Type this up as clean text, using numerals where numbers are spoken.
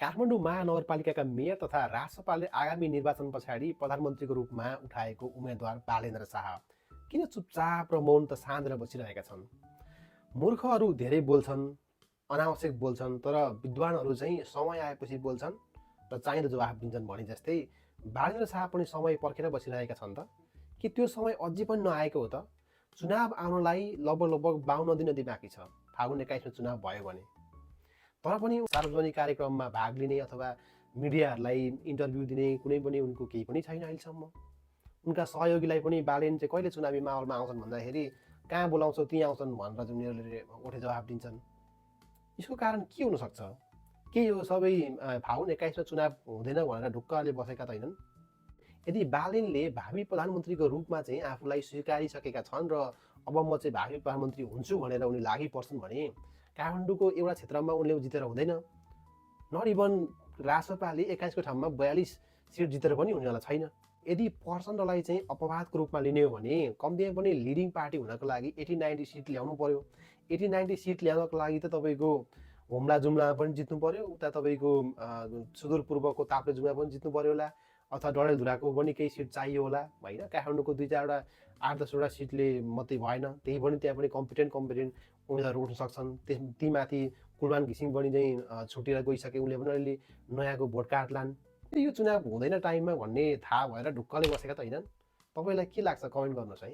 काठमाडौँ महानगरपालिकाका मेयर तथा राष्ट्रपालले आगामी निर्वाचन पछाडि प्रधानमन्त्रीको रूपमा उठाएको उम्मेद्वार बालेन्द्र शाह किन चुपचाप र मौन त साँधेर बसिरहेका छन्? मूर्खहरू धेरै बोल्छन्, अनावश्यक बोल्छन्, तर विद्वानहरू चाहिँ समय आएपछि बोल्छन् र चाहिँदो जवाफ दिन्छन् भने जस्तै बालेन्द्र शाह पनि समय पर्खेर बसिरहेका छन् त? कि त्यो समय अझै पनि नआएको हो त? चुनाव आउनलाई लगभग 52 दिन अझै बाँकी छ, फागुन 21मा चुनाव भयो भने। तर पनि सार्वजनिक कार्यक्रममा भाग लिने अथवा मिडियाहरूलाई इन्टरभ्यू दिने कुनै पनि उनको केही पनि छैन अहिलेसम्म। उनका सहयोगीलाई पनि बालेन चाहिँ कहिले चुनावी माहौलमा आउँछन् भन्दाखेरि कहाँ बोलाउँछौ त्यहीँ आउँछन् भनेर उनीहरूले उठे जवाफ दिन्छन्। यसको कारण के हुनसक्छ? के यो सबै फागुन 21मा चुनाव हुँदैन भनेर ढुक्कले बसेका त होइनन्? यदि बालेनले भावी प्रधानमन्त्रीको रूपमा चाहिँ आफूलाई स्वीकारिसकेका छन् र अब म चाहिँ भावी प्रधानमन्त्री हुन्छु भनेर उनी लागि पर्छन् भने काठमाडौँको एउटा क्षेत्रमा उनले जितेर हुँदैन। नट इभन राष्ट्रपालले 21को ठाउँमा 42 सिट जितेर पनि हुनेवाला छैन। यदि प्रचण्डलाई चाहिँ अपवादको रूपमा लिने हो भने कम्तीमा पनि लिडिङ पार्टी हुनको लागि 80-90 सिट ल्याउनु पर्यो। 80-90 सिट ल्याउनको लागि त तपाईँको हुम्ला जुम्लामा पनि जित्नु पर्यो, उता तपाईँको सुदूरपूर्वको ताप्लेजुङमा पनि जित्नु पर्यो होला, अथवा डडेलधुराको पनि केही सिट चाहियो होला होइन। काठमाडौँको 2-4वटा 8-10वटा सिटले मात्रै भएन, त्यही पनि त्यहाँ पनि कम्पिटेन्ट उम्मेदवारहरू उठ्न सक्छन्। ती माथि कुलमान घिसिङ पनि चाहिँ छुटेर गइसके, उनले पनि अहिले नयाँको भोट काट्लान्। यो चुनाव हुँदैन टाइममा भन्ने थाहा भएर ढुक्कले बसेका त होइनन्। तपाईँलाई के लाग्छ कमेन्ट गर्नुहोस् है।